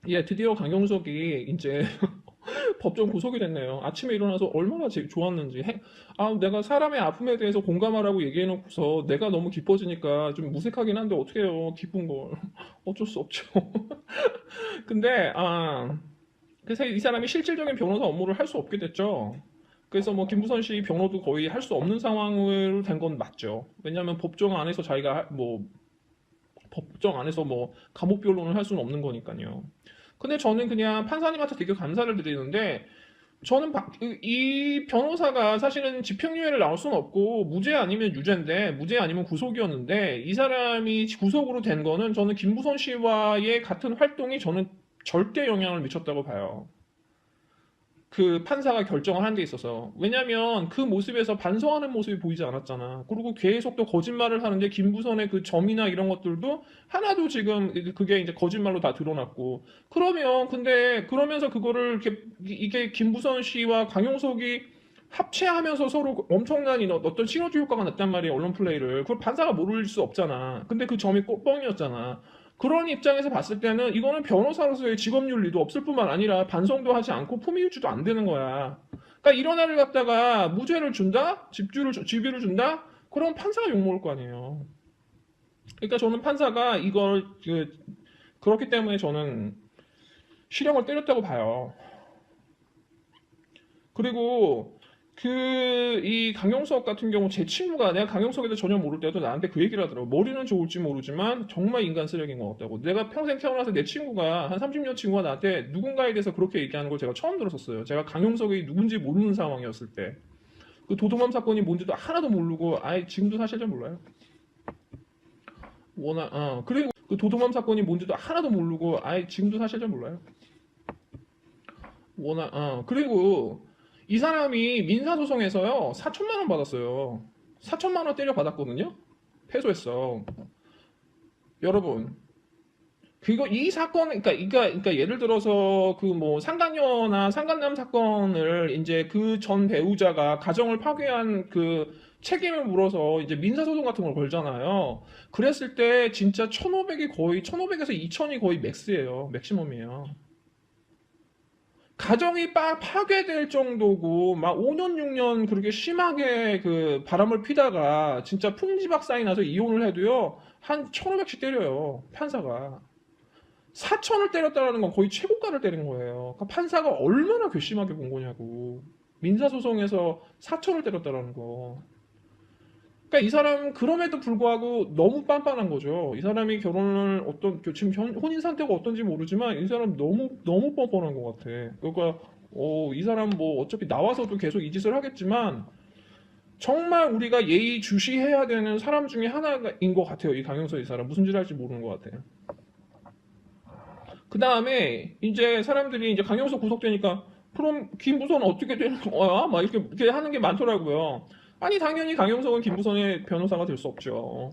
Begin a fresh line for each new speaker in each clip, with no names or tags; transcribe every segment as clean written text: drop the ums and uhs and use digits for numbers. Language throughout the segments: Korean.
예, 드디어 강용석이 이제 법정 구속이 됐네요. 아침에 일어나서 얼마나 좋았는지. 내가 사람의 아픔에 대해서 공감하라고 얘기해놓고서 내가 너무 기뻐지니까 좀 무색하긴 한데 어떡해요. 기쁜 걸. 어쩔 수 없죠. 근데, 그래서 이 사람이 실질적인 변호사 업무를 할 수 없게 됐죠. 그래서 뭐 김부선 씨 변호도 거의 할 수 없는 상황으로 된 건 맞죠. 왜냐하면 법정 안에서 자기가 법정 안에서 뭐 감옥 변론을 할 수는 없는 거니까요. 근데 저는 그냥 판사님한테 되게 감사를 드리는데 저는 이 변호사가 사실은 집행유예를 나올 수는 없고 무죄 아니면 유죄인데 무죄 아니면 구속이었는데 이 사람이 구속으로 된 거는 저는 김부선 씨와의 같은 활동이 저는 절대 영향을 미쳤다고 봐요. 그 판사가 결정을 하는 데 있어서. 왜냐면 그 모습에서 반성하는 모습이 보이지 않았잖아. 그리고 계속 또 거짓말을 하는데 김부선의 그 점이나 이런 것들도 하나도 지금 그게 이제 거짓말로 다 드러났고. 그러면 근데 그러면서 그거를 이게 김부선 씨와 강용석이 합체하면서 서로 엄청난 어떤 시너지 효과가 났단 말이에요. 언론 플레이를. 그걸 판사가 모를 수 없잖아. 근데 그 점이 꼭 뻥이었잖아. 그런 입장에서 봤을 때는 이거는 변호사로서의 직업윤리도 없을 뿐만 아니라 반성도 하지 않고 품위유지도 안 되는 거야. 그러니까 이런 애를 갖다가 무죄를 준다? 집유를 준다? 그럼 판사가 욕먹을 거 아니에요. 그러니까 저는 판사가 그렇기 때문에 저는 실형을 때렸다고 봐요. 그리고 이 강용석 같은 경우 제 친구가 내가 강용석에 대해 전혀 모를 때도 나한테 그 얘기를 하더라고. 머리는 좋을지 모르지만 정말 인간 쓰레기인 것 같다고. 내가 평생 태어나서 내 친구가 한 30년 친구가 나한테 누군가에 대해서 그렇게 얘기하는 걸 제가 처음 들었었어요. 제가 강용석이 누군지 모르는 상황이었을 때. 그 도둑맘 사건이 뭔지도 하나도 모르고 아예 지금도 사실 잘 몰라요. 그리고 그 도둑맘 사건이 뭔지도 하나도 모르고 아예 지금도 사실 잘 몰라요. 그리고 이 사람이 민사소송에서요, 4천만 원 받았어요. 4천만 원 때려 받았거든요? 패소했어. 여러분, 이 사건, 그러니까 예를 들어서 그 뭐 상간녀나 상간남 사건을 이제 그 전 배우자가 가정을 파괴한 그 책임을 물어서 이제 민사소송 같은 걸 걸잖아요. 그랬을 때 진짜 1,500에서 2,000이 거의 맥스예요. 맥시멈이에요. 가정이 파괴될 정도고 막 5년 6년 그렇게 심하게 그 바람을 피다가 진짜 풍지박산이 나서 이혼을 해도요 한 1,500씩 때려요 판사가. 4천을 때렸다는 건 거의 최고가를 때린 거예요. 그러니까 판사가 얼마나 괘씸하게 본 거냐고. 민사소송에서 4천을 때렸다는 거. 그러니까 이 사람 그럼에도 불구하고 너무 빤빤한 거죠. 이 사람이 결혼을 지금 혼인 상태가 어떤지 모르지만 이 사람 너무 너무 뻔뻔한 것 같아. 그러니까 이 사람 뭐 어차피 나와서도 계속 이 짓을 하겠지만 정말 우리가 예의주시해야 되는 사람 중에 하나인 것 같아요. 이 강용석 이 사람 무슨 짓 할지 모르는 것 같아요. 그 다음에 이제 사람들이 이제 강용석 구속되니까 그럼 김부선 어떻게 되는 거야? 막 이렇게 하는 게 많더라고요. 아니 당연히 강용석은 김부선의 변호사가 될 수 없죠.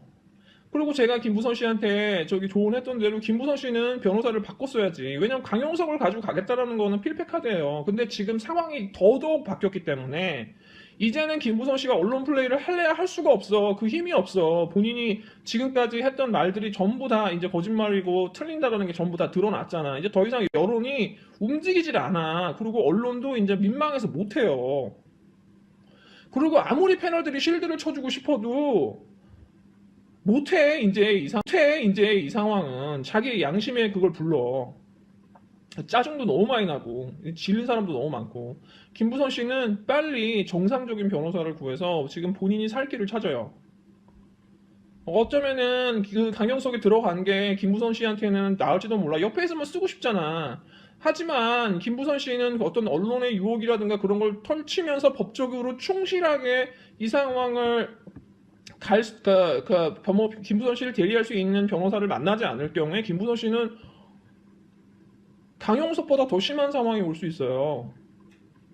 그리고 제가 김부선 씨한테 저기 조언했던 대로 김부선 씨는 변호사를 바꿨어야지. 왜냐면 강용석을 가지고 가겠다라는 거는 필패카드예요. 근데 지금 상황이 더더욱 바뀌었기 때문에 이제는 김부선 씨가 언론 플레이를 할래야 할 수가 없어. 그 힘이 없어. 본인이 지금까지 했던 말들이 전부 다 이제 거짓말이고 틀린다라는 게 전부 다 드러났잖아. 이제 더 이상 여론이 움직이질 않아. 그리고 언론도 이제 민망해서 못해요. 그리고 아무리 패널들이 실드를 쳐주고 싶어도 못해, 이제 이 상황은. 자기 양심에 그걸 불러. 짜증도 너무 많이 나고, 질린 사람도 너무 많고. 김부선 씨는 빨리 정상적인 변호사를 구해서 지금 본인이 살 길을 찾아요. 어쩌면은 그 강영석에 들어간 게 김부선 씨한테는 나을지도 몰라. 옆에 있으면 쓰고 싶잖아. 하지만 김부선 씨는 어떤 언론의 유혹이라든가 그런 걸 펼치면서 법적으로 충실하게 이 상황을 김부선 씨를 대리할 수 있는 변호사를 만나지 않을 경우에 김부선 씨는 강용석보다 더 심한 상황이 올 수 있어요.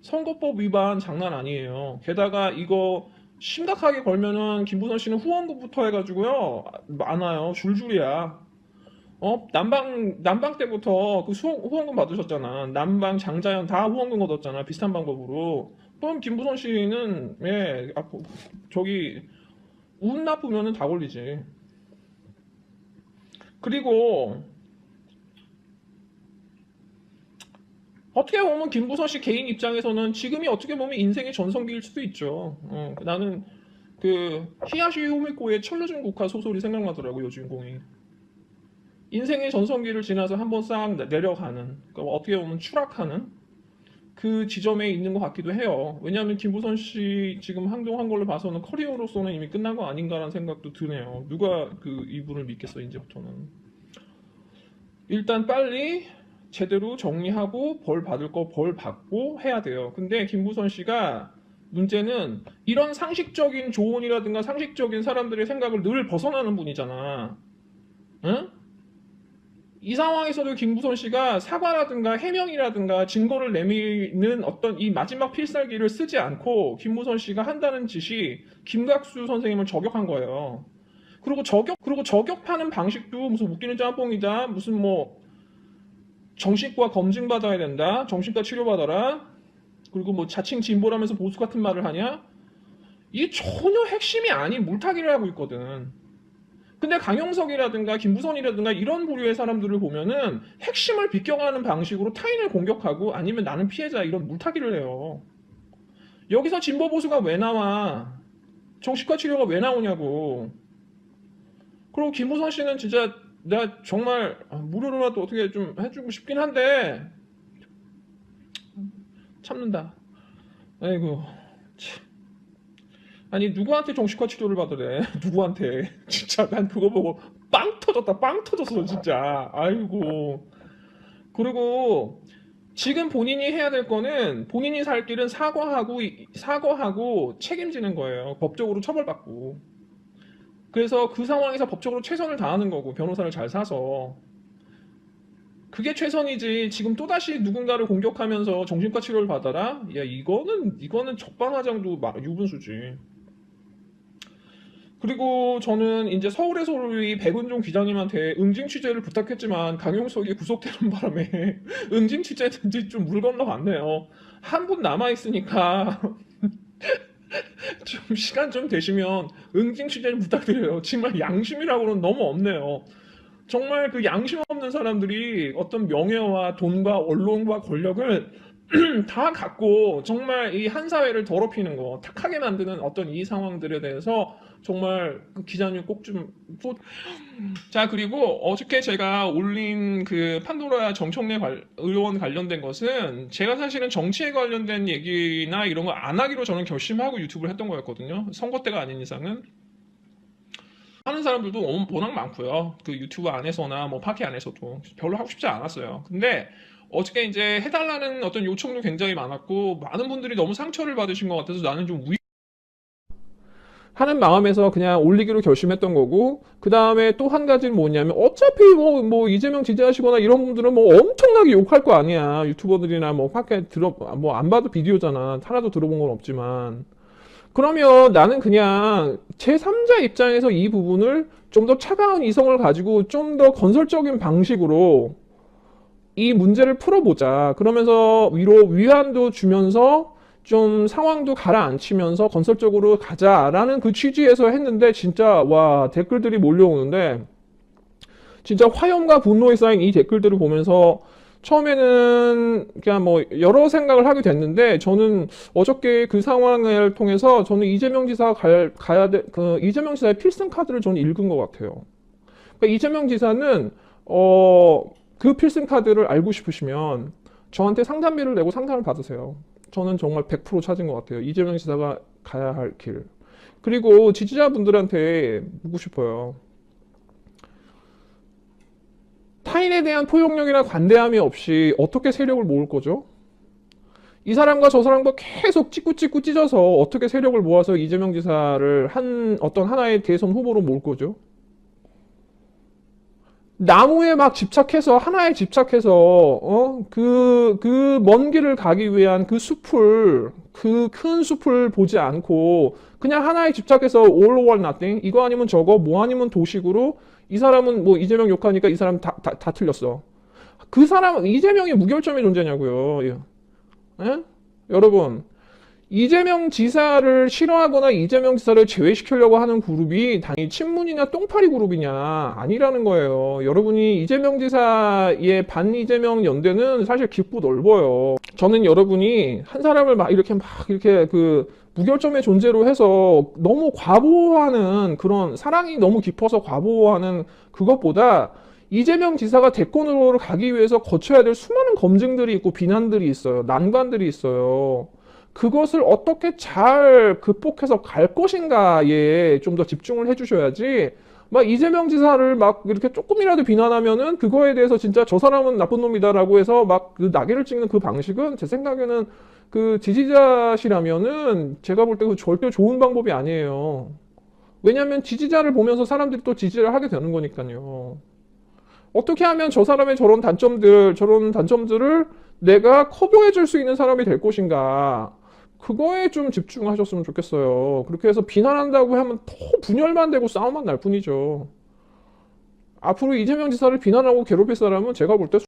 선거법 위반 장난 아니에요. 게다가 이거 심각하게 걸면은 김부선 씨는 후원금부터 해가지고요 많아요. 줄줄이야. 난방 때부터 그 후원금 받으셨잖아. 난방, 장자연 다 후원금 얻었잖아. 비슷한 방법으로. 그럼 김부선 씨는 저기 운 나쁘면은 다 걸리지. 그리고 어떻게 보면 김부선 씨 개인 입장에서는 지금이 어떻게 보면 인생의 전성기일 수도 있죠. 나는 그 히야시 후미코의 철로준 국화 소설이 생각나더라고요, 주인공이. 인생의 전성기를 지나서 한번 싹 내려가는, 그러니까 어떻게 보면 추락하는 그 지점에 있는 것 같기도 해요. 왜냐하면 김부선 씨 지금 행동한 걸로 봐서는 커리어로서는 이미 끝난 거 아닌가라는 생각도 드네요. 누가 그 이분을 믿겠어, 이제부터는. 일단 빨리 제대로 정리하고 벌 받을 거 벌 받고 해야 돼요. 근데 김부선 씨가 문제는 이런 상식적인 조언이라든가 상식적인 사람들의 생각을 늘 벗어나는 분이잖아. 응? 이 상황에서도 김부선 씨가 사과라든가 해명이라든가 증거를 내미는 어떤 이 마지막 필살기를 쓰지 않고 김부선 씨가 한다는 짓이 김각수 선생님을 저격한 거예요. 그리고 저격하는 방식도 무슨 웃기는 짬뽕이다, 무슨 뭐 정신과 검증 받아야 된다, 정신과 치료받아라, 그리고 뭐 자칭 진보라면서 보수 같은 말을 하냐? 이게 전혀 핵심이 아닌 물타기를 하고 있거든. 근데 강용석이라든가 김부선이라든가 이런 부류의 사람들을 보면은 핵심을 비껴가는 방식으로 타인을 공격하고 아니면 나는 피해자 이런 물타기를 해요. 여기서 진보 보수가 왜 나와? 정신과 치료가 왜 나오냐고. 그리고 김부선 씨는 진짜 내가 정말 무료로라도 어떻게 좀 해주고 싶긴 한데 참는다. 아이고. 참. 아니 누구한테 정신과 치료를 받으래? 누구한테? 진짜 난 그거 보고 빵 터졌다. 빵 터졌어 진짜. 아이고. 그리고 지금 본인이 해야 될 거는 본인이 살 길은 사과하고 책임지는 거예요. 법적으로 처벌받고. 그래서 그 상황에서 법적으로 최선을 다하는 거고 변호사를 잘 사서 그게 최선이지. 지금 또다시 누군가를 공격하면서 정신과 치료를 받아라? 야 이거는 적반하장도 유분수지. 그리고 저는 이제 서울의 소리 백은종 기자님한테 응징 취재를 부탁했지만 강용석이 구속되는 바람에 응징 취재든지 좀 물 건너갔네요. 한 분 남아있으니까 좀 시간 좀 되시면 응징 취재 좀 부탁드려요. 정말 양심이라고는 너무 없네요. 정말 그 양심 없는 사람들이 어떤 명예와 돈과 언론과 권력을 다 갖고 정말 이 한 사회를 더럽히는 거, 탁하게 만드는 어떤 이 상황들에 대해서 정말 그 기자님 꼭 좀 자, 그리고 어저께 제가 올린 그 판도라 정청래 의원 관련된 것은 제가 사실은 정치에 관련된 얘기나 이런 거 안 하기로 저는 결심하고 유튜브를 했던 거였거든요. 선거 때가 아닌 이상은. 하는 사람들도 워낙 많고요. 그 유튜브 안에서나 뭐 파티 안에서도 별로 하고 싶지 않았어요. 근데 어저께 이제 해달라는 어떤 요청도 굉장히 많았고 많은 분들이 너무 상처를 받으신 것 같아서 나는 좀 하는 마음에서 그냥 올리기로 결심했던 거고, 그 다음에 또 한 가지는 뭐냐면 어차피 뭐 이재명 지지하시거나 이런 분들은 뭐 엄청나게 욕할 거 아니야. 유튜버들이나 뭐 밖에 뭐 안 봐도 비디오잖아. 하나도 들어본 건 없지만. 그러면 나는 그냥 제3자 입장에서 이 부분을 좀 더 차가운 이성을 가지고 좀 더 건설적인 방식으로 이 문제를 풀어보자. 그러면서 위안도 주면서 좀 상황도 가라앉히면서 건설적으로 가자라는 그 취지에서 했는데 진짜 와 댓글들이 몰려오는데 진짜 화염과 분노에 쌓인 이 댓글들을 보면서 처음에는 그냥 뭐 여러 생각을 하게 됐는데 저는 어저께 그 상황을 통해서 저는 이재명 지사 가야 돼, 그 이재명 지사의 필승 카드를 저는 읽은 것 같아요. 그러니까 이재명 지사는 그 필승 카드를 알고 싶으시면 저한테 상담비를 내고 상담을 받으세요. 저는 정말 100% 찾은 것 같아요. 이재명 지사가 가야 할 길. 그리고 지지자분들한테 묻고 싶어요. 타인에 대한 포용력이나 관대함이 없이 어떻게 세력을 모을 거죠? 이 사람과 저 사람과 계속 찍고 찢어서 어떻게 세력을 모아서 이재명 지사를 어떤 하나의 대선 후보로 모을 거죠? 나무에 막 집착해서 하나에 집착해서 그 먼 길을 가기 위한 그 큰 숲을 보지 않고 그냥 하나에 집착해서 all or nothing 이거 아니면 저거 뭐 아니면 도식으로 이 사람은 뭐 이재명 욕하니까 이 사람 다 틀렸어. 그 사람 이재명이 무결점의 존재냐고요. 예? 여러분 이재명 지사를 싫어하거나 이재명 지사를 제외시키려고 하는 그룹이 단지 친문이나 똥파리 그룹이냐? 아니라는 거예요. 여러분이 이재명 지사의 반 이재명 연대는 사실 깊고 넓어요. 저는 여러분이 한 사람을 막 이렇게 그 무결점의 존재로 해서 너무 과보호하는 그런 사랑이 너무 깊어서 과보호하는 그것보다 이재명 지사가 대권으로 가기 위해서 거쳐야 될 수많은 검증들이 있고 비난들이 있어요. 난관들이 있어요. 그것을 어떻게 잘 극복해서 갈 것인가에 좀 더 집중을 해주셔야지, 막 이재명 지사를 막 이렇게 조금이라도 비난하면은 그거에 대해서 진짜 저 사람은 나쁜 놈이다라고 해서 막 그 낙인을 찍는 그 방식은 제 생각에는 그 지지자시라면은 제가 볼 때 그 절대 좋은 방법이 아니에요. 왜냐하면 지지자를 보면서 사람들이 또 지지를 하게 되는 거니까요. 어떻게 하면 저 사람의 저런 단점들을 내가 커버해 줄 수 있는 사람이 될 것인가. 그거에 좀 집중하셨으면 좋겠어요. 그렇게 해서 비난한다고 하면 더 분열만 되고 싸움만 날 뿐이죠. 앞으로 이재명 지사를 비난하고 괴롭힐 사람은 제가 볼 때